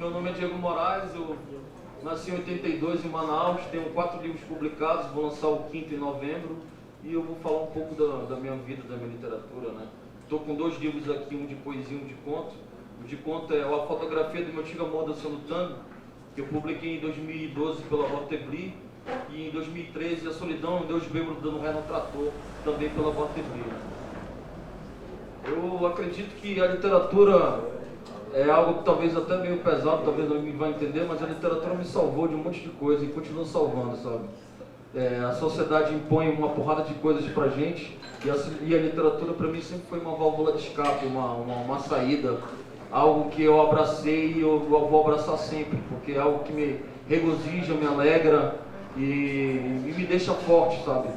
Meu nome é Diego Moraes, eu nasci em 82 em Manaus, tenho 4 livros publicados, vou lançar o 5º em novembro e eu vou falar um pouco da minha vida, da minha literatura, né? Estou com 2 livros aqui, um de poesia e um de conto. O de conto é A Fotografia do Meu Antigo Amor Dançando Tango, que eu publiquei em 2012 pela Vortebli, e em 2013 A Solidão, Deus Bêbado Dando Ré no Trator, também pela Vortebli. Eu acredito que a literatura é algo talvez até meio pesado, talvez não me vai entender, mas a literatura me salvou de um monte de coisa e continua salvando, sabe? A sociedade impõe uma porrada de coisas pra gente e a literatura pra mim sempre foi uma válvula de escape, uma saída, algo que eu abracei e eu vou abraçar sempre, porque é algo que me regozija, me alegra e me deixa forte, sabe?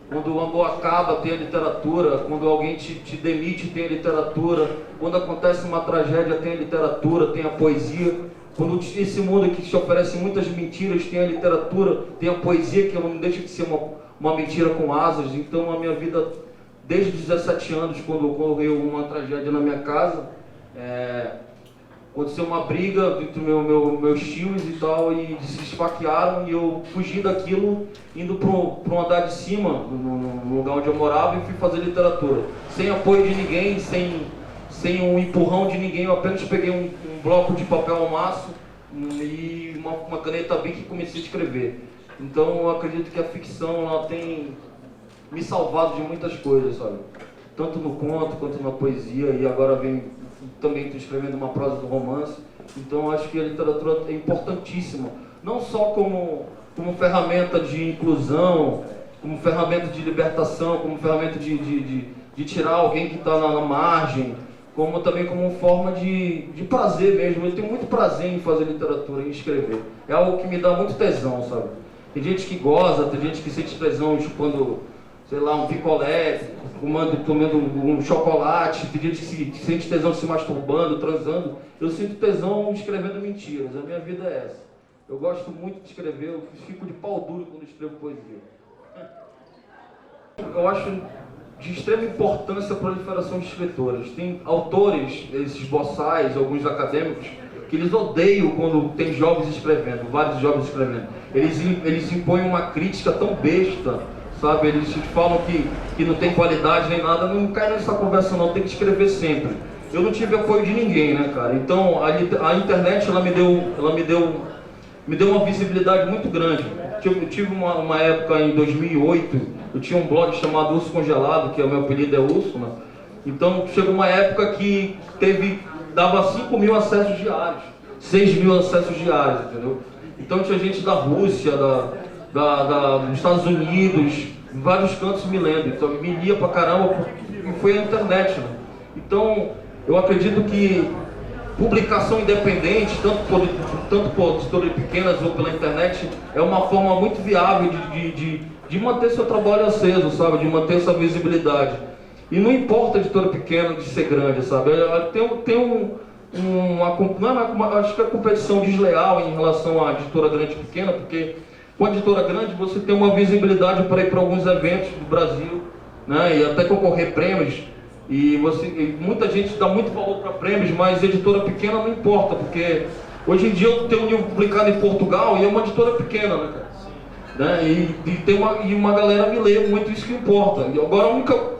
Quando o amor acaba, tem a literatura. Quando alguém te demite, tem a literatura. Quando acontece uma tragédia, tem a literatura, tem a poesia. Quando esse mundo que te oferece muitas mentiras, tem a literatura, tem a poesia, que não deixa de ser uma mentira com asas. Então, a minha vida, desde os 17 anos, quando ocorreu uma tragédia na minha casa, aconteceu uma briga entre meus tios e tal, e se esfaquearam, e eu fugi daquilo, indo para um andar de cima, no lugar onde eu morava, e fui fazer literatura. Sem apoio de ninguém, sem um empurrão de ninguém, eu apenas peguei um bloco de papel ao maço e uma caneta Bic e comecei a escrever. Então eu acredito que a ficção ela tem me salvado de muitas coisas, sabe? Tanto no conto quanto na poesia, e agora também estou escrevendo uma prosa do romance. Então acho que a literatura é importantíssima, não só como ferramenta de inclusão, como ferramenta de libertação, como ferramenta de tirar alguém que está na margem, como também como forma de prazer mesmo. Eu tenho muito prazer em fazer literatura, em escrever. É algo que me dá muito tesão, sabe? Tem gente que goza, tem gente que sente tesão chupando, sei lá, um picolé, comendo um chocolate, tem gente que sente tesão se masturbando, transando. Eu sinto tesão escrevendo mentiras, a minha vida é essa. Eu gosto muito de escrever, eu fico de pau duro quando escrevo poesia. Eu acho de extrema importância a proliferação de escritores. Tem autores, esses boçais, alguns acadêmicos, que eles odeiam quando tem jovens escrevendo, vários jovens escrevendo. Eles impõem uma crítica tão besta, sabe? Eles te falam que não tem qualidade nem nada. Não cai nessa conversa não, tem que escrever sempre. Eu não tive apoio de ninguém, né, cara? Então a internet ela me deu uma visibilidade muito grande. Eu tive uma época em 2008, eu tinha um blog chamado Urso Congelado, que o meu apelido é Urso, né? Então chegou uma época que dava 5 mil acessos diários, 6 mil acessos diários, entendeu? Então tinha gente da Rússia, dos Estados Unidos, em vários cantos me lendo. Então me lia pra caramba, e foi a internet, né? Então eu acredito que publicação independente, tanto por editoras pequenas ou pela internet, é uma forma muito viável de manter seu trabalho aceso, sabe? De manter sua visibilidade. E não importa a editora pequena de ser grande, sabe? Acho que é competição desleal em relação à editora grande e pequena, porque com a editora grande você tem uma visibilidade para ir para alguns eventos do Brasil, né? E até concorrer prêmios. E muita gente dá muito valor para prêmios, mas editora pequena não importa, porque hoje em dia eu tenho um livro publicado em Portugal e é uma editora pequena, né, cara? Né? E uma galera me lê muito, isso que importa. E agora o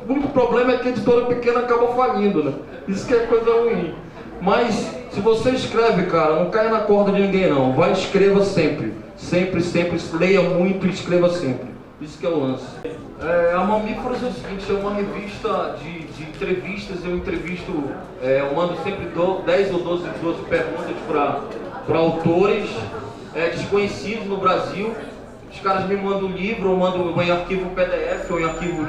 único problema é que a editora pequena acaba falindo, né? Isso que é coisa ruim. Mas se você escreve, cara, não caia na corda de ninguém não. Vai, escreva sempre. Sempre, sempre, leia muito e escreva sempre. Isso que é o lance. A Mamíferos é o seguinte, é uma revista de entrevistas. Eu mando sempre 10 ou 12 perguntas para autores desconhecidos no Brasil. Os caras me mandam um livro, ou mandam em arquivo PDF, ou em arquivo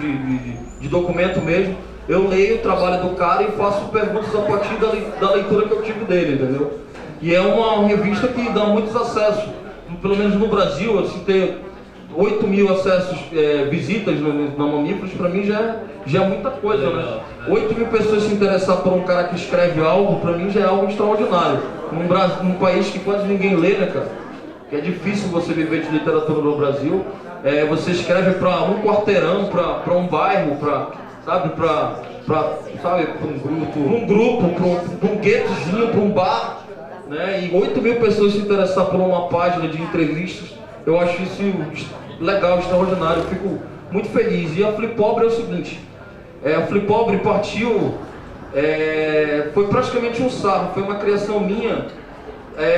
de documento mesmo. Eu leio o trabalho do cara e faço perguntas a partir da leitura que eu tive dele, entendeu? E é uma revista que dá muitos acessos. Pelo menos no Brasil, assim, ter 8 mil acessos, visitas na Mamíferos, para mim já é muita coisa, né? 8 mil pessoas se interessar por um cara que escreve algo, para mim já é algo extraordinário. Num país que quase ninguém lê, né, cara? Que é difícil você viver de literatura no Brasil. Você escreve para um quarteirão, para um bairro, para um grupo, para um guetozinho, para um bar. né? E 8 mil pessoas se interessar por uma página de entrevistas, eu acho isso legal, extraordinário, eu fico muito feliz. E a Flipobre é o seguinte, a Flipobre partiu, foi praticamente um sarro, foi uma criação minha,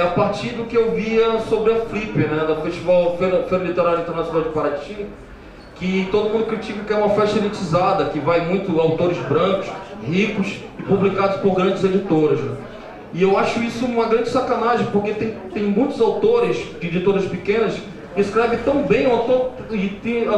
a partir do que eu via sobre a Flip, né, da Festival Feira Literária Internacional de Paraty, que todo mundo critica que é uma festa elitizada, que vai muito autores brancos, ricos e publicados por grandes editoras, né? E eu acho isso uma grande sacanagem, porque tem muitos autores de editoras pequenas que escrevem tão bem,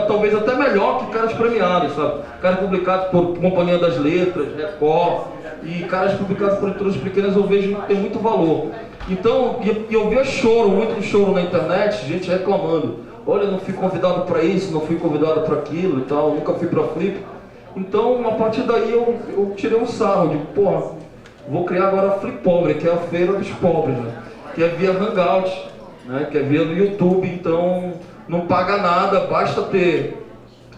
talvez até melhor que caras premiados, sabe? Caras publicados por Companhia das Letras, Record, e caras publicados por editoras pequenas eu vejo que tem muito valor. Então, eu via muito choro na internet, gente reclamando. Olha, não fui convidado para isso, não fui convidado para aquilo e tal, nunca fui para Flip. Então, a partir daí eu tirei um sarro, de porra, vou criar agora a Flipobre, que é a feira dos pobres, né? Que é via Hangout, né? Que é via no YouTube, então não paga nada, basta ter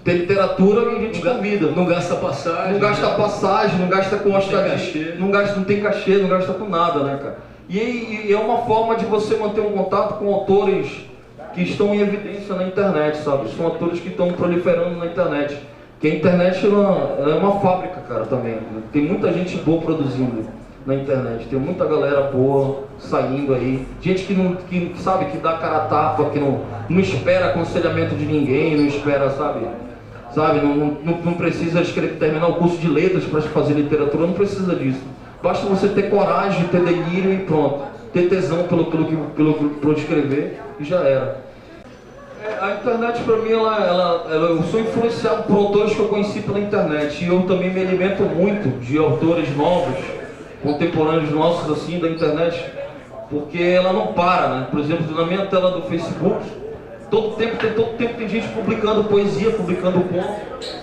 literatura e a gente convida. Não gasta passagem. Não gasta passagem, não gasta com hospedaria, não tem cachê, não gasta com nada, né, cara? E é uma forma de você manter um contato com autores que estão em evidência na internet, sabe? São autores que estão proliferando na internet. Porque a internet ela é uma fábrica, cara, também. Tem muita gente boa produzindo na internet. Tem muita galera boa saindo aí. Gente que sabe, que dá cara a tapa, que não espera aconselhamento de ninguém, não espera, sabe? Não precisa terminar o curso de letras para fazer literatura, não precisa disso. Basta você ter coragem, ter delírio e pronto. Ter tesão pelo escrever e já era. A internet para mim, eu sou influenciado por autores que eu conheci pela internet. E eu também me alimento muito de autores novos, contemporâneos nossos assim, da internet. Porque ela não para, né? Por exemplo, na minha tela do Facebook, todo tempo tem gente publicando poesia, publicando conto.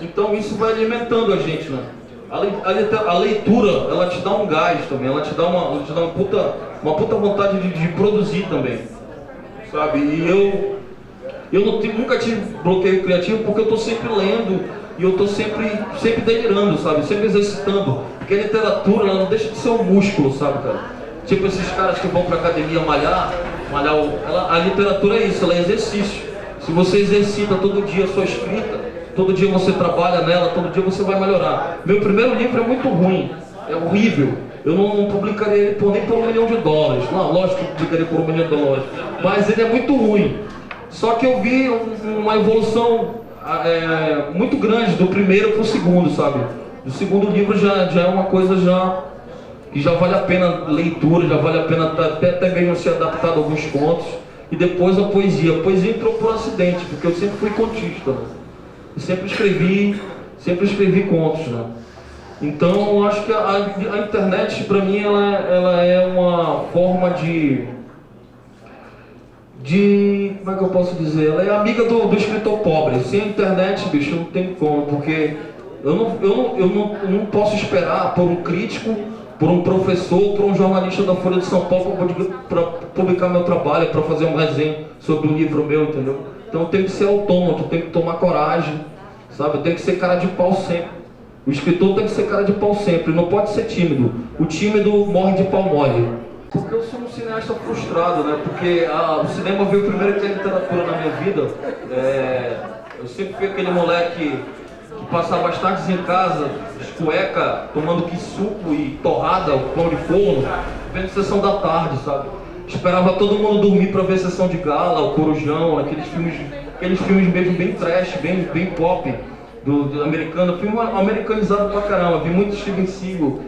Então isso vai alimentando a gente, né? A leitura, ela te dá um gás também, ela te dá uma puta vontade de produzir também, sabe? E eu nunca tive bloqueio criativo porque eu tô sempre lendo e eu tô sempre delirando, sabe? Sempre exercitando, porque a literatura, ela não deixa de ser um músculo, sabe, cara? Tipo esses caras que vão pra academia malhar, a literatura é isso, ela é exercício. Se você exercita todo dia a sua escrita, todo dia você trabalha nela, todo dia você vai melhorar. Meu primeiro livro é muito ruim, é horrível. Eu não publicaria ele nem por $1 milhão. Não, lógico que eu publicaria por $1 milhão. Mas ele é muito ruim. Só que eu vi uma evolução muito grande do primeiro para o segundo, sabe? O segundo livro já é uma coisa que já vale a pena leitura, já vale a pena até mesmo ser adaptado a alguns contos. E depois a poesia. A poesia entrou por acidente, porque eu sempre fui contista, né? Eu sempre escrevi contos, né? Então eu acho que a internet para mim ela é uma forma de como é que eu posso dizer? Ela é amiga do escritor pobre. Sem a internet, bicho, não tem como, porque eu não posso esperar por um crítico, por um professor, por um jornalista da Folha de São Paulo para publicar meu trabalho, para fazer um resenha sobre um livro meu, entendeu? Então eu tenho que ser autônomo, eu tenho que tomar coragem, sabe? Eu tenho que ser cara de pau sempre. O escritor tem que ser cara de pau sempre, não pode ser tímido. O tímido morre de pau mole. Porque eu sou um cineasta frustrado, né? Porque o cinema veio primeiro que a literatura na minha vida. Eu sempre fui aquele moleque que passava as tardes em casa, de cueca, tomando suco e torrada, o pão de forno, vendo Sessão da Tarde, sabe? Esperava todo mundo dormir para ver Sessão de Gala, o Corujão, aqueles filmes mesmo bem trash, bem pop do americano, filme americanizado pra caramba. Vi muito Steven Seagal,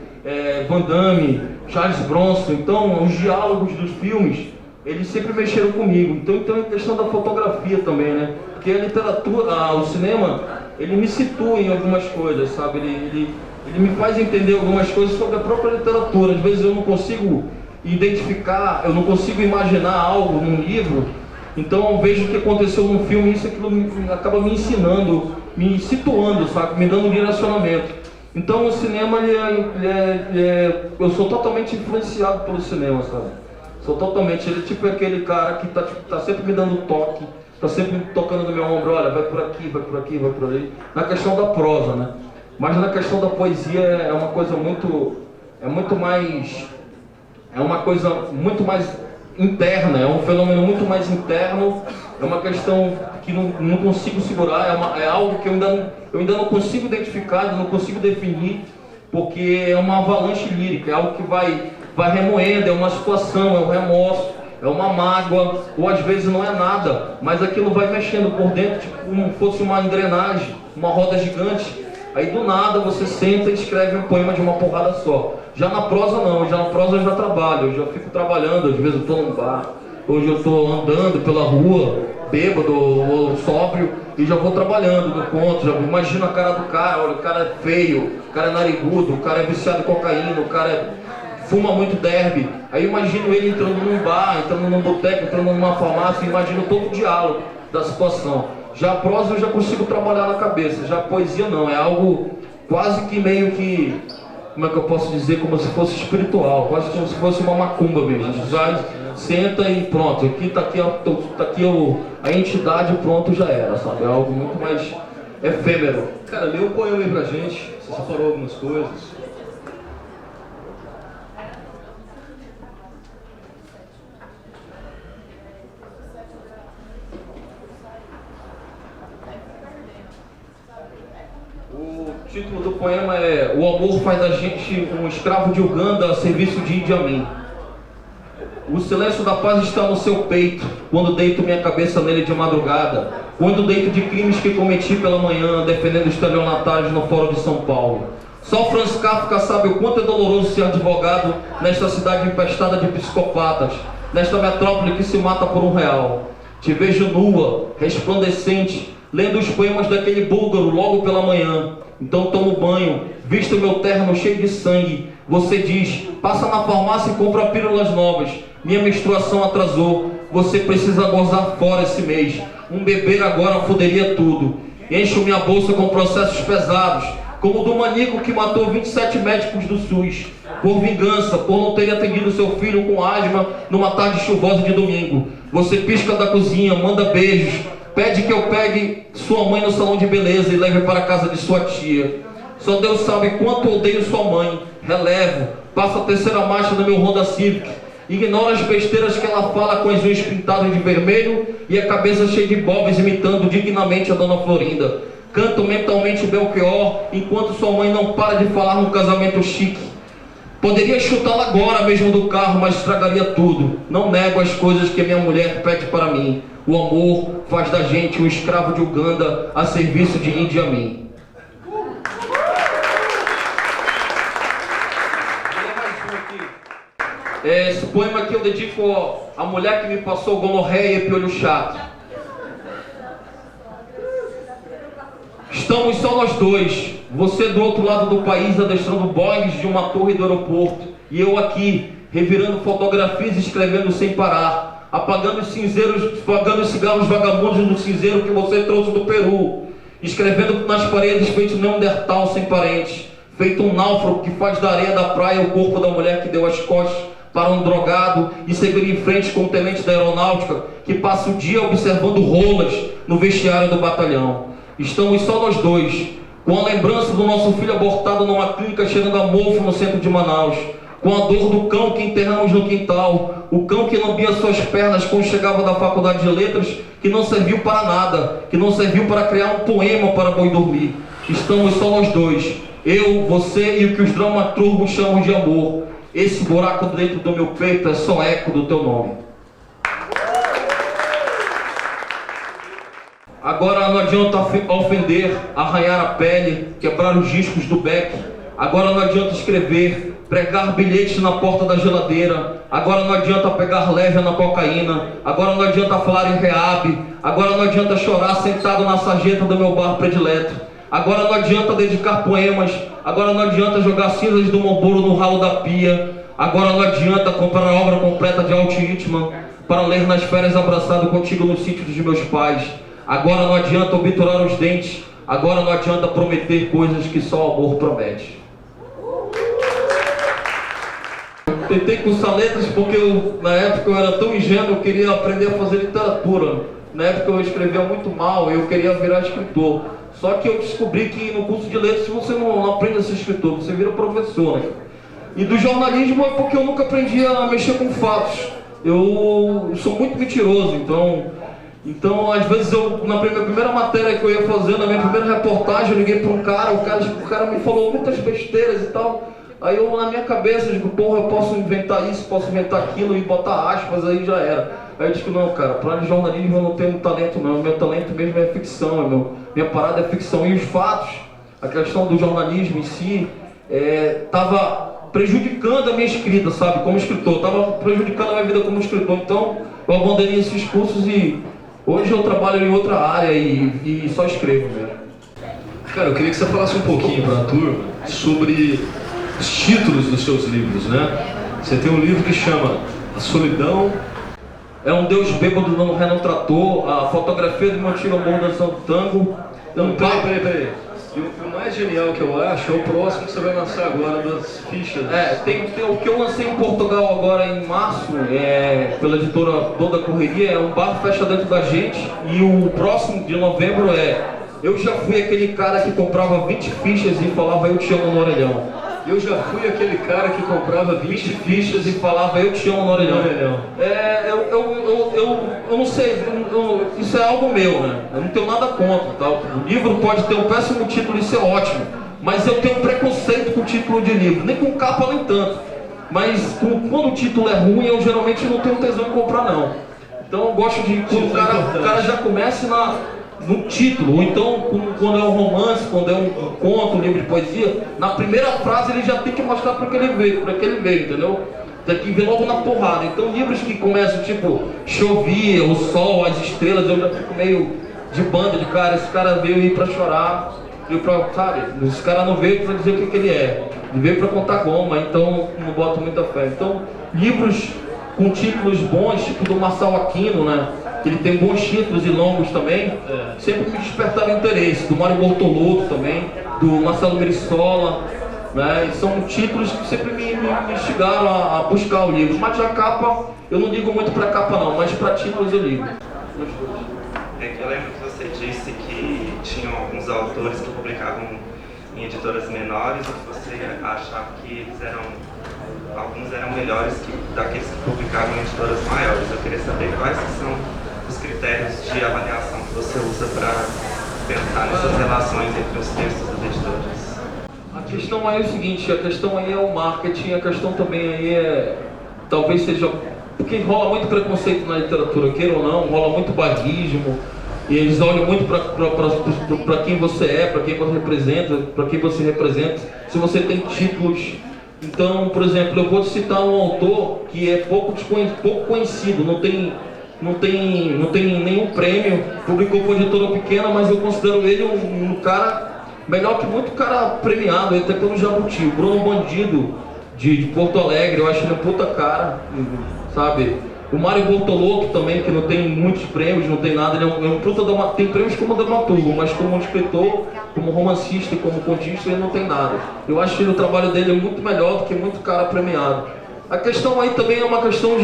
Van Damme, Charles Bronson. Então os diálogos dos filmes, eles sempre mexeram comigo. Então é questão da fotografia também, né? Porque a literatura, o cinema, ele me situa em algumas coisas, sabe? Ele me faz entender algumas coisas sobre a própria literatura. Às vezes eu não consigo identificar, eu não consigo imaginar algo num livro. Então eu vejo o que aconteceu num filme e isso aquilo acaba me ensinando, me situando, sabe? Me dando um direcionamento. Então o cinema, eu sou totalmente influenciado pelo cinema, sabe? Sou totalmente, ele tipo é aquele cara que tá sempre me dando toque, tá sempre tocando no meu ombro, olha, vai por aqui, vai por aqui, vai por ali. Na questão da prosa, né? Mas na questão da poesia é uma coisa muito mais é uma coisa muito mais interna, é um fenômeno muito mais interno, é uma questão que não consigo segurar, é algo que eu ainda não consigo identificar, não consigo definir, porque é uma avalanche lírica, é algo que vai remoendo, é uma situação, é um remorso, é uma mágoa, ou às vezes não é nada, mas aquilo vai mexendo por dentro, tipo como fosse uma engrenagem, uma roda gigante. Aí do nada você senta e escreve um poema de uma porrada só. Já na prosa não, já na prosa eu já trabalho, eu já fico trabalhando, às vezes eu estou num bar, hoje eu estou andando pela rua, bêbado ou sóbrio, e já vou trabalhando no conto, já imagino a cara do cara, olha, o cara é feio, o cara é narigudo, o cara é viciado em cocaína, o cara fuma muito derby. Aí eu imagino ele entrando num bar, entrando num boteco, entrando numa farmácia, imagino todo o diálogo da situação. Já a prosa eu já consigo trabalhar na cabeça, já a poesia não, é algo quase que meio que, como é que eu posso dizer, como se fosse espiritual, quase como se fosse uma macumba mesmo. Já senta e pronto, aqui tá aqui, a entidade, pronto, já era, sabe? É algo muito mais efêmero. Cara, lê um poema aí pra gente, você separou algumas coisas. O título do poema é "O amor faz da gente um escravo de Uganda a serviço de Idi Amin. O silêncio da paz está no seu peito, quando deito minha cabeça nele de madrugada, quando deito de crimes que cometi pela manhã, defendendo estelionatários no Fórum de São Paulo. Só Franz Kafka sabe o quanto é doloroso ser advogado nesta cidade empestada de psicopatas, nesta metrópole que se mata por R$1. Te vejo nua, resplandecente, lendo os poemas daquele búlgaro logo pela manhã. Então tomo banho, visto meu terno cheio de sangue. Você diz, passa na farmácia e compra pílulas novas. Minha menstruação atrasou, você precisa gozar fora esse mês. Um beber agora foderia tudo. Encho minha bolsa com processos pesados, como o do maníaco que matou 27 médicos do SUS, por vingança, por não ter atendido seu filho com asma numa tarde chuvosa de domingo. Você pisca da cozinha, manda beijos, pede que eu pegue sua mãe no salão de beleza e leve para a casa de sua tia. Só Deus sabe quanto odeio sua mãe. Relevo, passo a terceira marcha do meu Honda Civic. Ignoro as besteiras que ela fala com as unhas pintadas de vermelho e a cabeça cheia de bobs, imitando dignamente a Dona Florinda. Canto mentalmente Belchior, enquanto sua mãe não para de falar num casamento chique. Poderia chutá-la agora mesmo do carro, mas estragaria tudo. Não nego as coisas que minha mulher pede para mim. O amor faz da gente um escravo de Uganda a serviço de Idi Amin. Esse poema aqui eu dedico à mulher que me passou gonorreia e piolho chato. Estamos só nós dois, você do outro lado do país adestrando boings de uma torre do aeroporto, e eu aqui, revirando fotografias e escrevendo sem parar, apagando os cigarros vagabundos no cinzeiro que você trouxe do Peru, escrevendo nas paredes feito Neandertal sem parentes, feito um náufrago que faz da areia da praia o corpo da mulher que deu as costas para um drogado e seguir em frente com o tenente da aeronáutica que passa o dia observando rolas no vestiário do batalhão. Estamos só nós dois, com a lembrança do nosso filho abortado numa clínica cheirando a mofo no centro de Manaus, com a dor do cão que enterramos no quintal, o cão que lambia suas pernas quando chegava da faculdade de letras, que não serviu para nada, que não serviu para criar um poema para boi dormir. Estamos só nós dois, eu, você e o que os dramaturgos chamam de amor. Esse buraco dentro do meu peito é só eco do teu nome. Agora não adianta ofender, arranhar a pele, quebrar os discos do Beck. Agora não adianta escrever, pregar bilhetes na porta da geladeira. Agora não adianta pegar leve na cocaína. Agora não adianta falar em rehab. Agora não adianta chorar sentado na sarjeta do meu bar predileto. Agora não adianta dedicar poemas. Agora não adianta jogar cinzas do Marlboro no ralo da pia. Agora não adianta comprar a obra completa de Walt Whitman para ler nas férias abraçado contigo no sítio dos meus pais. Agora não adianta obturar os dentes. Agora não adianta prometer coisas que só o amor promete. Tentei cursar letras porque na época eu era tão ingênuo, eu queria aprender a fazer literatura. Na época eu escrevia muito mal, eu queria virar escritor. Só que eu descobri que no curso de letras você não aprende a ser escritor, você vira professor, né? E do jornalismo é porque eu nunca aprendi a mexer com fatos. Eu sou muito mentiroso, então às vezes na minha primeira matéria que eu ia fazer, na minha primeira reportagem, eu liguei para um cara, o cara me falou muitas besteiras e tal. Aí eu, na minha cabeça, eu digo, porra, eu posso inventar isso, posso inventar aquilo e botar aspas, aí já era. Aí eu disse que não, cara, para jornalismo eu não tenho talento não, meu talento mesmo é ficção, minha parada é ficção. E os fatos, a questão do jornalismo em si, estava prejudicando a minha escrita, sabe, como escritor, estava prejudicando a minha vida como escritor. Então eu abandonei esses cursos e hoje eu trabalho em outra área e só escrevo mesmo. Cara, eu queria que você falasse um pouquinho para a turma sobre os títulos dos seus livros, né? Você tem um livro que chama A Solidão. É um Deus bêbado no Renan Trator, a fotografia do meu antigo amor dançando tango. Não, peraí. E o mais genial que eu acho é o próximo que você vai lançar agora, das fichas. Tem o que eu lancei em Portugal agora em março, pela editora Toda Correria, é Um Bar Fecha Dentro da Gente. E o próximo de novembro Eu já fui aquele cara que comprava 20 fichas e falava eu te amo no orelhão. Eu já fui aquele cara que comprava 20 fichas e falava eu te amo no orelhão. Eu não sei, isso é algo meu, né? Eu não tenho nada contra, tá? O livro pode ter um péssimo título e ser ótimo, mas eu tenho preconceito com o título de livro, nem com capa nem tanto. Mas quando o título é ruim, eu geralmente não tenho tesão em comprar não. Então eu gosto de quando o cara já comece no título, ou então quando é um romance, quando é um conto, um livro de poesia, na primeira frase ele já tem que mostrar para que ele veio, entendeu? Tem que vir logo na porrada. Então livros que começam tipo chovia, o sol, as estrelas, eu já fico meio de banda de cara, esse cara veio aí pra chorar, veio pra, sabe? Esse cara não veio pra dizer o que ele é, ele veio pra contar goma, então não boto muita fé. Então livros com títulos bons, tipo do Marçal Aquino, né? Ele tem bons títulos e longos também, sempre me despertaram interesse, do Mário Bortolotto também, do Marcelo Merissola, né? E são títulos que sempre me instigaram a buscar o livro. Mas a capa, eu não ligo muito para capa não, mas para títulos eu ligo. Eu lembro que você disse que tinham alguns autores que publicavam em editoras menores e que você achava que alguns eram melhores daqueles que publicavam em editoras maiores. Eu queria saber quais são os critérios de avaliação que você usa para pensar nessas relações entre os textos das editoras. A questão aí é o seguinte, a questão aí é o marketing, a questão também aí talvez seja, porque rola muito preconceito na literatura, queira ou não, rola muito bairrismo, e eles olham muito para quem você é, para quem você representa, se você tem títulos. Então, por exemplo, eu vou te citar um autor que é pouco conhecido, não tem nenhum prêmio, publicou com editora pequena, mas eu considero ele um cara melhor que muito cara premiado, até pelo Jabuti. O Bruno Bandido, de Porto Alegre, eu acho ele um puta cara, sabe? O Mário Bortolotto também, que não tem muitos prêmios, não tem nada, ele é um puta tem prêmios como dramaturgo, mas como escritor, como romancista e como contista, ele não tem nada. Eu acho que o trabalho dele é muito melhor do que muito cara premiado. A questão aí também é uma questão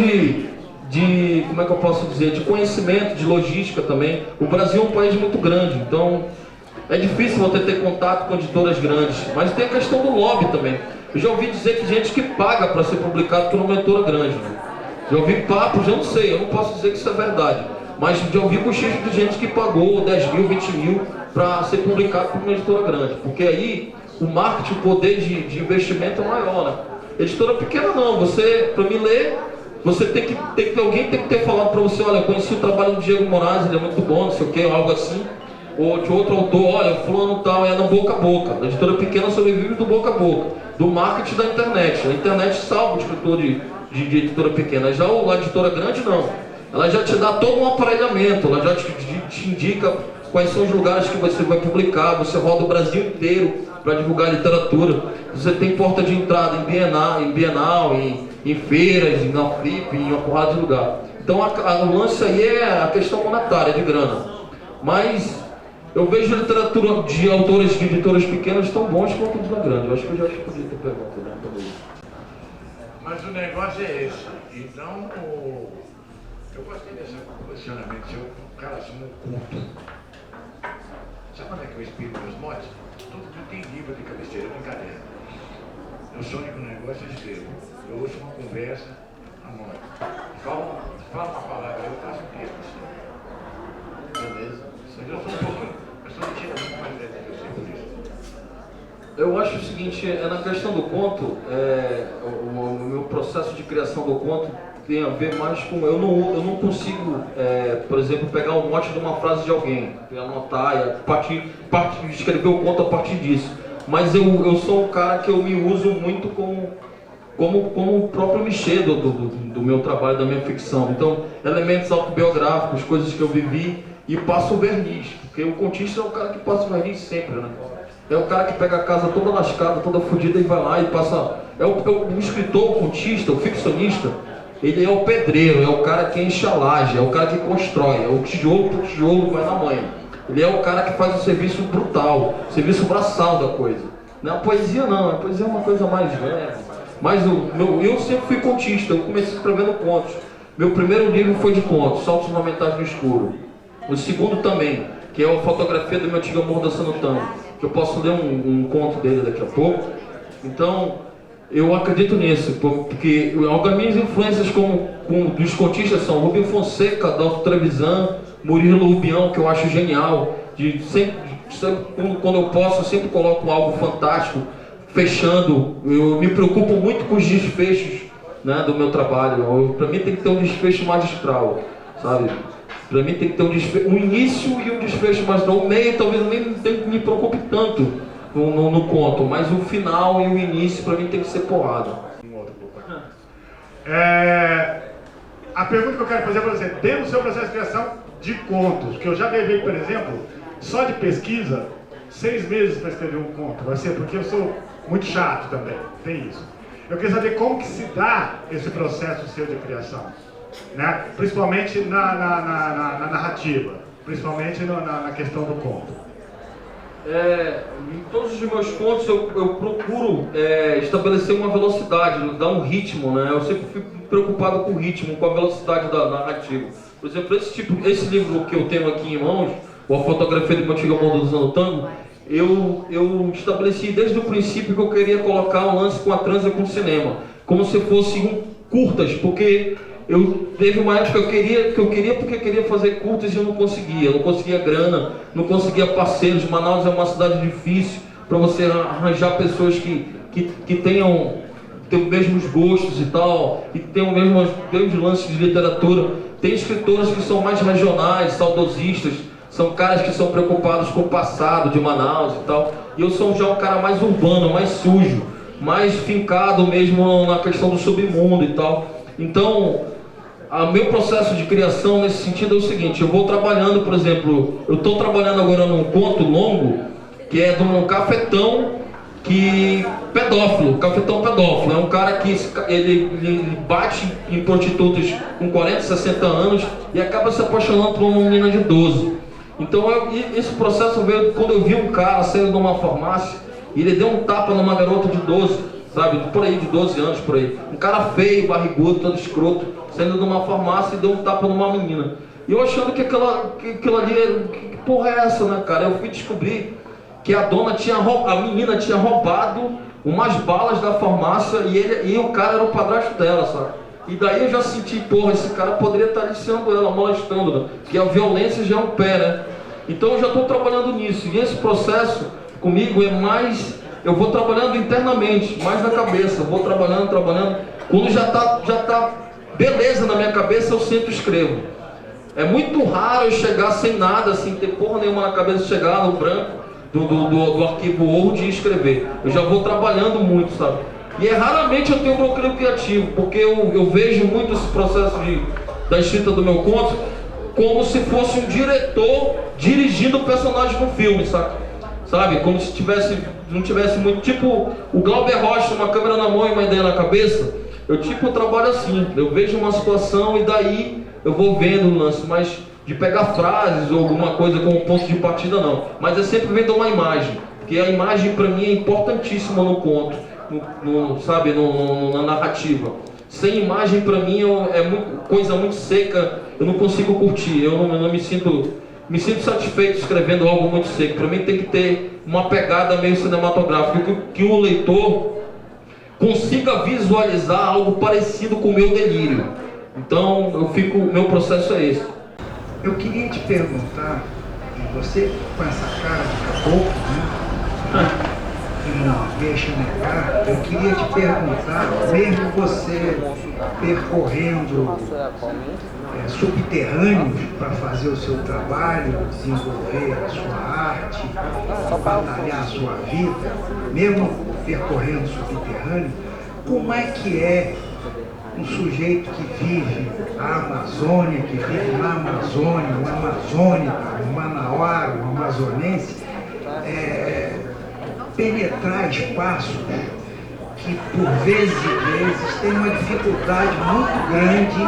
de como é que eu posso dizer, de conhecimento, de logística também. O Brasil é um país muito grande, então é difícil você ter contato com editoras grandes, mas tem a questão do lobby também. Eu já ouvi dizer que gente que paga para ser publicado por uma editora grande, né? Já ouvi papos, eu não sei, eu não posso dizer que isso é verdade, mas já ouvi cochicho de gente que pagou 10 mil, 20 mil para ser publicado por uma editora grande, porque aí o marketing, o poder de investimento é maior, né? Editora pequena não, você, para me ler, você alguém tem que ter falado para você, olha, eu conheci o trabalho do Diego Moraes, ele é muito bom, não sei o que, algo assim, ou de outro autor, olha, fulano tal, é no boca a boca. A editora pequena sobrevive do boca a boca, do marketing da internet. A internet salva o escritor de editora pequena. Já a editora grande não. Ela já te dá todo um aparelhamento, ela já te indica quais são os lugares que você vai publicar, você roda o Brasil inteiro para divulgar literatura. Você tem porta de entrada em Bienal, em feiras, na Flip, em uma porrada de lugar. Então o lance aí é a questão monetária, de grana. Mas eu vejo a literatura de autores de editoras pequenas tão bons quanto os da grande. Eu acho que eu já podia ter perguntado, né? Mas o negócio é esse. Então, eu gostei desse posicionamento seu, cara, assim, um culto. Sabe onde é que eu inspiro meus motes? Todo mundo tem livro de cabeceira, brincadeira. eu sonho com um negócio e escrevo. Eu ouço uma conversa, anoto. Fala uma palavra, eu faço um texto. Beleza? Eu sou um pouco. Eu sou muito mais velho que eu sei por isso. Eu acho o seguinte, na questão do conto, o meu processo de criação do conto tem a ver mais com... Eu não consigo, por exemplo, pegar um mote de uma frase de alguém, anotar e escrever o conto a partir disso. Mas eu sou um cara que eu me uso muito como o próprio clichê do meu trabalho, da minha ficção. Então, elementos autobiográficos, coisas que eu vivi e passo o verniz. Porque o contista é o cara que passa o verniz sempre, né? É o cara que pega a casa toda lascada, toda fodida e vai lá e passa... O escritor, o contista, o ficcionista, ele é o pedreiro, é o cara que enche a laje, é o cara que constrói, é o tijolo por tijolo vai na manha. Ele é o cara que faz o serviço brutal, o serviço braçal da coisa. Não, a poesia não, a poesia é uma coisa mais leve. Mas eu sempre fui contista, eu comecei escrevendo contos. Meu primeiro livro foi de contos, Saltos Ornamentais no Escuro. O segundo também, que é a fotografia do meu antigo amor dançando tango, que eu posso ler um conto dele daqui a pouco. Então, eu acredito nisso, porque as minhas influências dos contistas são Rubem Fonseca, Adolfo Trevisan, Murilo Rubião, que eu acho genial. Quando eu posso, eu sempre coloco algo fantástico, fechando. Eu me preocupo muito com os desfechos, né, do meu trabalho. Para mim tem que ter um desfecho magistral, sabe? Para mim tem que ter um início e um desfecho magistral. O meio talvez eu nem me preocupe tanto no conto, mas o final e o início para mim tem que ser porrada. A pergunta que eu quero fazer para você, dentro do seu processo de criação de contos, que eu já levei, por exemplo, só de pesquisa, 6 meses para escrever um conto, vai ser porque eu sou muito chato também, tem isso. Eu queria saber como que se dá esse processo seu de criação, né? Principalmente na narrativa, principalmente na questão do conto. Em todos os meus contos eu procuro estabelecer uma velocidade, dar um ritmo, né? Eu sempre fico preocupado com o ritmo, com a velocidade da narrativa. Por exemplo, esse livro que eu tenho aqui em mãos, A Fotografia do Meu Antigo Amor dançando tango, eu estabeleci desde o princípio que eu queria colocar um lance com a transa com o cinema, como se fossem curtas, porque teve uma época que eu queria fazer curtas e eu não conseguia grana, não conseguia parceiros. Manaus é uma cidade difícil para você arranjar pessoas que tenham os mesmos gostos e tal, e tenham o mesmo lance de literatura. Tem escritores que são mais regionais, saudosistas, são caras que são preocupados com o passado de Manaus e tal, e eu sou já um cara mais urbano, mais sujo, mais fincado mesmo na questão do submundo e tal. Então, o meu processo de criação nesse sentido é o seguinte: eu vou trabalhando, por exemplo, eu estou trabalhando agora num conto longo, que é de um cafetão cafetão pedófilo. É um cara que ele bate em prostitutas com 40, 60 anos e acaba se apaixonando por uma menina de 12. Então esse processo veio quando eu vi um cara saindo de uma farmácia e ele deu um tapa numa garota de 12, sabe, por aí, de 12 anos, por aí. Um cara feio, barrigudo, todo escroto, saindo de uma farmácia e deu um tapa numa menina. E eu achando que aquilo ali, que porra é essa, né, cara? Eu fui descobrir que a menina tinha roubado umas balas da farmácia e o cara era o padrasto dela, sabe? E daí eu já senti, porra, esse cara poderia estar aliciando ela, molestando, né? Porque a violência já é um pé, né? Então eu já estou trabalhando nisso. E esse processo comigo é mais... Eu vou trabalhando internamente, mais na cabeça. Eu vou trabalhando. Quando já tá beleza na minha cabeça, eu sento e escrevo. É muito raro eu chegar sem nada, sem ter porra nenhuma na cabeça, chegar no branco do arquivo Word e escrever. Eu já vou trabalhando muito, sabe? E raramente eu tenho bloqueio criativo, porque eu vejo muito esse processo da escrita do meu conto como se fosse um diretor dirigindo o personagem no filme, sabe? Como se não tivesse muito, tipo o Glauber Rocha, uma câmera na mão e uma ideia na cabeça. Eu trabalho assim, eu vejo uma situação e daí eu vou vendo o lance, mas de pegar frases ou alguma coisa como ponto de partida não. Mas é sempre vendo uma imagem, porque a imagem para mim é importantíssima no conto, na narrativa. Sem imagem para mim é coisa muito seca, eu não consigo curtir, eu não me sinto satisfeito escrevendo algo muito seco. Para mim tem que ter uma pegada meio cinematográfica, que o leitor consiga visualizar algo parecido com o meu delírio. Então, meu processo é esse. Eu queria te perguntar, e você com essa cara de caboclo, né? Que não deixa negar, eu queria te perguntar, mesmo você percorrendo subterrâneos para fazer o seu trabalho, desenvolver a sua arte, batalhar a sua vida, mesmo percorrendo subterrâneo, como é que é um sujeito que vive a Amazônia, que vive na Amazônia, um amazônico, um manauara, um amazonense, penetrar espaços que por vezes e vezes tem uma dificuldade muito grande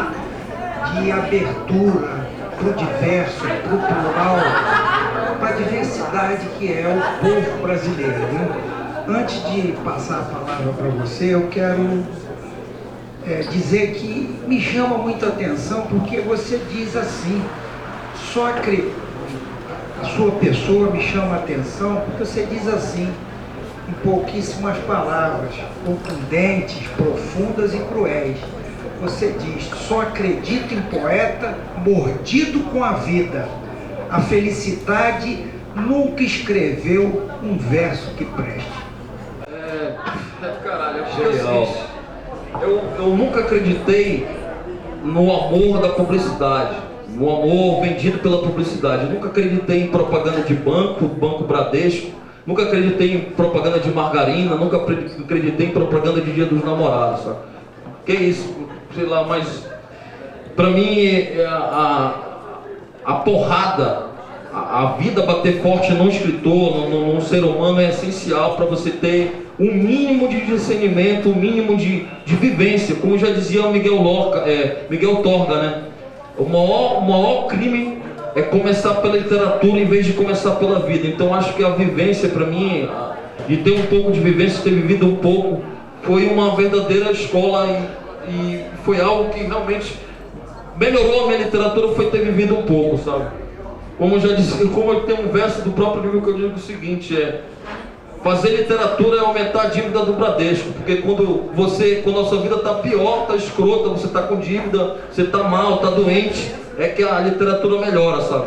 de abertura para o diverso, para o plural, para a diversidade que é o povo brasileiro, né? Antes de passar a palavra para você, eu quero dizer que me chama muita atenção porque você diz assim, a sua pessoa me chama a atenção porque você diz assim, em pouquíssimas palavras, contundentes, profundas e cruéis. Você diz, só acredito em poeta mordido com a vida. A felicidade nunca escreveu um verso que preste. Caralho, acho que é o seguinte, eu nunca acreditei no amor da publicidade, no amor vendido pela publicidade. Eu nunca acreditei em propaganda de Banco Bradesco, nunca acreditei em propaganda de margarina, nunca acreditei em propaganda de Dia dos Namorados, sabe? Que isso, sei lá, mas pra mim a porrada, a vida bater forte num escritor, num ser humano é essencial para você ter um mínimo de discernimento, um mínimo de vivência, como já dizia o Miguel Torga, né? O maior crime é começar pela literatura em vez de começar pela vida. Então acho que a vivência para mim, de ter um pouco de vivência, ter vivido um pouco, foi uma verdadeira escola e foi algo que realmente melhorou a minha literatura, foi ter vivido um pouco, sabe? Como eu já disse, como tem um verso do próprio livro que eu digo o seguinte, fazer literatura é aumentar a dívida do Bradesco, porque quando a sua vida está pior, está escrota, você está com dívida, você está mal, está doente, é que a literatura melhora, sabe?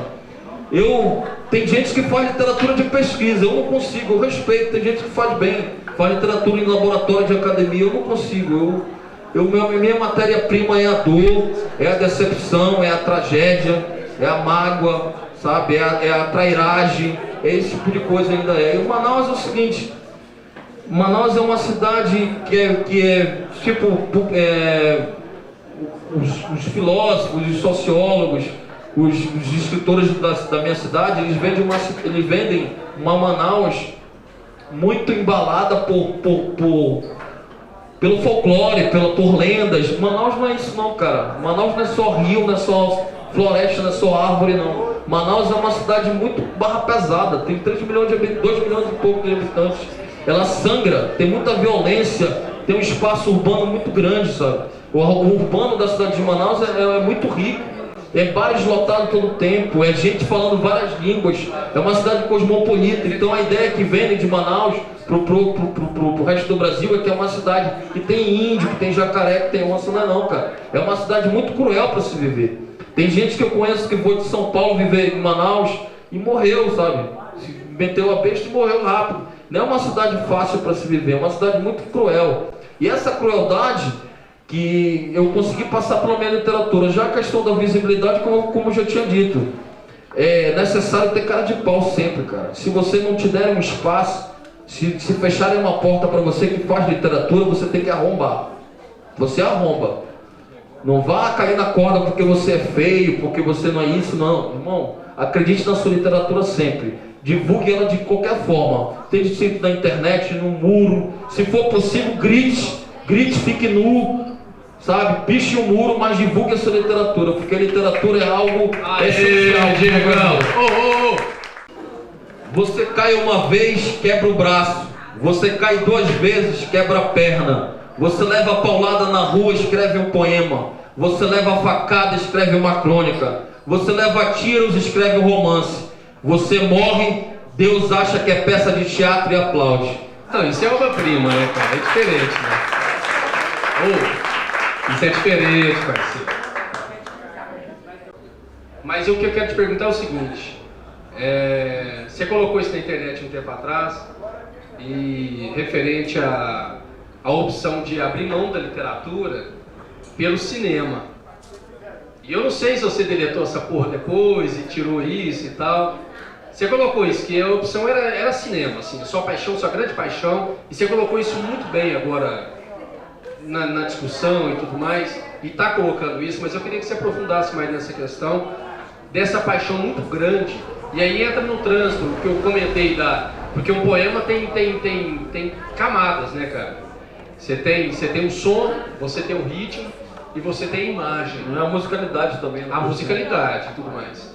Tem gente que faz literatura de pesquisa, eu não consigo, eu respeito, tem gente que faz bem, faz literatura em laboratório de academia, eu não consigo, minha matéria-prima é a dor, é a decepção, é a tragédia, é a mágoa, sabe? É a trairagem, é esse tipo de coisa ainda é. E Manaus é o seguinte, Manaus é uma cidade que é tipo, os filósofos, os sociólogos, os escritores da minha cidade, eles vendem uma Manaus muito embalada pelo folclore, por lendas. Manaus não é isso não, cara. Manaus não é só rio, não é só floresta, não é só árvore, não. Manaus é uma cidade muito barra pesada, tem 2 milhões e pouco de habitantes. Ela sangra, tem muita violência, tem um espaço urbano muito grande, sabe? O urbano da cidade de Manaus é muito rico, é bares lotados todo o tempo, é gente falando várias línguas, é uma cidade cosmopolita. Então a ideia que vendem de Manaus pro resto do Brasil é que é uma cidade que tem índio, que tem jacaré, que tem onça. Não, cara. É uma cidade muito cruel para se viver. Tem gente que eu conheço que foi de São Paulo viver em Manaus e morreu, sabe? Se meteu a besta e morreu rápido. Não é uma cidade fácil para se viver, é uma cidade muito cruel. E essa crueldade que eu consegui passar pela minha literatura. Já a questão da visibilidade, como eu já tinha dito, é necessário ter cara de pau sempre, cara. Se você não te der um espaço, se fecharem uma porta para você que faz literatura, você tem que arrombar. Você arromba. Não vá cair na corda porque você é feio, porque você não é isso, não. Irmão, acredite na sua literatura sempre. Divulgue ela de qualquer forma. Esteja escrito na internet, no muro. Se for possível, grite, fique nu, sabe? Piche o muro, mas divulgue a sua literatura, porque a literatura é algo essencial. Você cai uma vez, quebra o braço. Você cai 2 vezes, quebra a perna. Você leva a paulada na rua, escreve um poema. Você leva a facada, escreve uma crônica. Você leva tiros, escreve um romance. Você morre, Deus acha que é peça de teatro e aplaude. Não, isso é obra-prima, né, cara? É diferente, né? Isso é diferente, parceiro. Mas o que eu quero te perguntar é o seguinte. Você colocou isso na internet um tempo atrás, e referente à opção de abrir mão da literatura pelo cinema. E eu não sei se você deletou essa porra depois e tirou isso e tal. Você colocou isso, que a opção era cinema, assim, sua paixão, sua grande paixão, e você colocou isso muito bem agora na discussão e tudo mais, e está colocando isso, mas eu queria que você aprofundasse mais nessa questão dessa paixão muito grande. E aí entra no trânsito, que eu comentei porque um poema tem camadas, né, cara? Você tem um som, você tem um ritmo e você tem a imagem. Não é a musicalidade também, né? A musicalidade e tudo mais.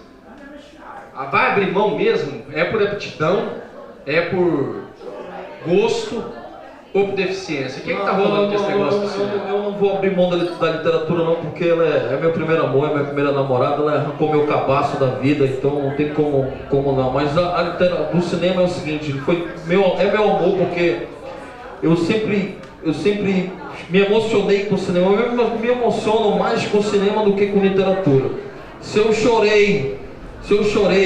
Vai abrir mão mesmo? É por aptidão? É por gosto? Ou por deficiência? O que está rolando com esse negócio do cinema? Eu não vou abrir mão da literatura não, porque ela é meu primeiro amor, é minha primeira namorada, ela arrancou meu cabaço da vida, então não tem como não. Mas a literatura do cinema é o seguinte, é meu amor, porque eu sempre me emocionei com o cinema, eu me emociono mais com o cinema do que com literatura. Se eu chorei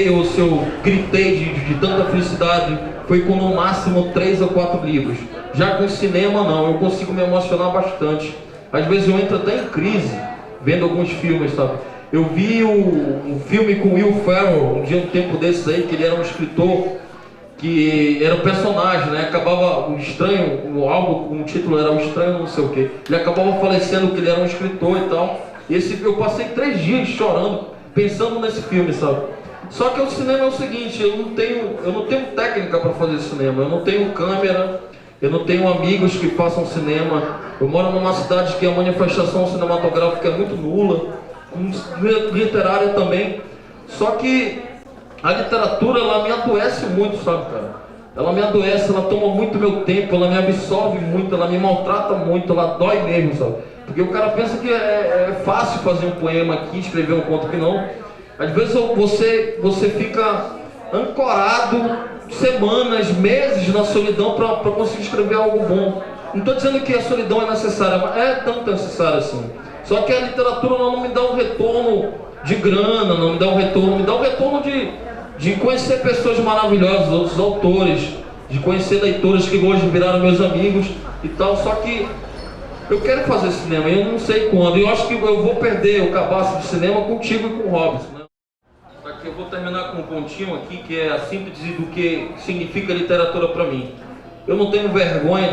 ou se eu gritei de tanta felicidade, foi com no máximo 3 ou 4 livros. Já com cinema não, eu consigo me emocionar bastante. Às vezes eu entro até em crise vendo alguns filmes, sabe? Eu vi um filme com Will Ferrell um tempo desses aí, que ele era um escritor, que era um personagem, né? Acabava o estranho, algo, o título era o estranho não sei o que. Ele acabava falecendo que ele era um escritor e tal. Eu passei 3 dias chorando, pensando nesse filme, sabe? Só que o cinema é o seguinte, eu não tenho técnica para fazer cinema, eu não tenho câmera, eu não tenho amigos que façam cinema. Eu moro numa cidade que a manifestação cinematográfica é muito nula, literária também. Só que a literatura, ela me adoece muito, sabe, cara? Ela me adoece, ela toma muito meu tempo, ela me absorve muito, ela me maltrata muito, ela dói mesmo, sabe? Porque o cara pensa que é fácil fazer um poema aqui, escrever um conto, que não. Às vezes você fica ancorado semanas, meses na solidão para conseguir escrever algo bom. Não estou dizendo que a solidão é necessária, mas é tanto necessária assim. Só que a literatura não me dá um retorno de grana, não me dá um retorno de conhecer pessoas maravilhosas, outros autores, de conhecer leitores que hoje viraram meus amigos e tal. Só que eu quero fazer cinema, eu não sei quando. Eu acho que eu vou perder o cabaço de cinema contigo e com o Robson, né? Aqui eu vou terminar com um pontinho aqui, que é a síntese do que significa literatura para mim. Eu não tenho vergonha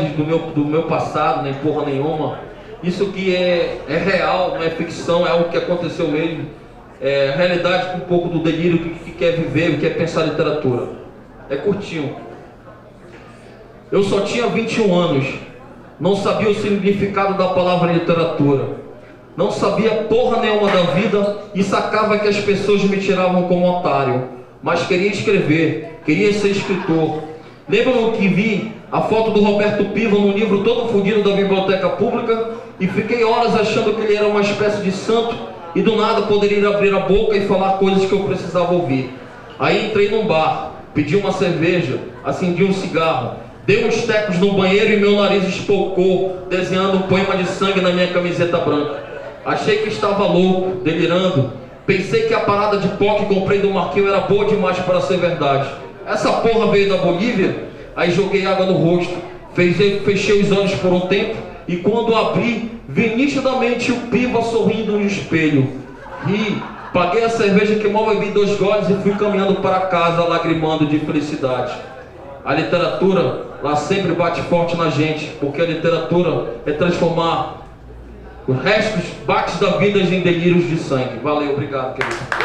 do meu passado, nem porra nenhuma. Isso aqui é real, não é ficção, é algo que aconteceu mesmo. É realidade com um pouco do delírio que quer viver, o que é pensar literatura. É curtinho. Eu só tinha 21 anos. Não sabia o significado da palavra literatura. Não sabia porra nenhuma da vida e sacava que as pessoas me tiravam como otário. Mas queria escrever, queria ser escritor. Lembro que vi a foto do Roberto Piva num livro todo fodido da biblioteca pública e fiquei horas achando que ele era uma espécie de santo e do nada poderia abrir a boca e falar coisas que eu precisava ouvir. Aí entrei num bar, pedi uma cerveja, acendi um cigarro, dei uns tecos no banheiro e meu nariz espolcou, desenhando um poema de sangue na minha camiseta branca. Achei que estava louco, delirando. Pensei que a parada de pó que comprei do Marquinhos era boa demais para ser verdade. Essa porra veio da Bolívia? Aí joguei água no rosto, fechei os olhos por um tempo e quando abri, vi nitidamente o Piva sorrindo no espelho. Ri, paguei a cerveja que mal bebi 2 goles e fui caminhando para casa lagrimando de felicidade. A literatura lá sempre bate forte na gente, porque a literatura é transformar os restos, baques da vida em delírios de sangue. Valeu, obrigado, querido.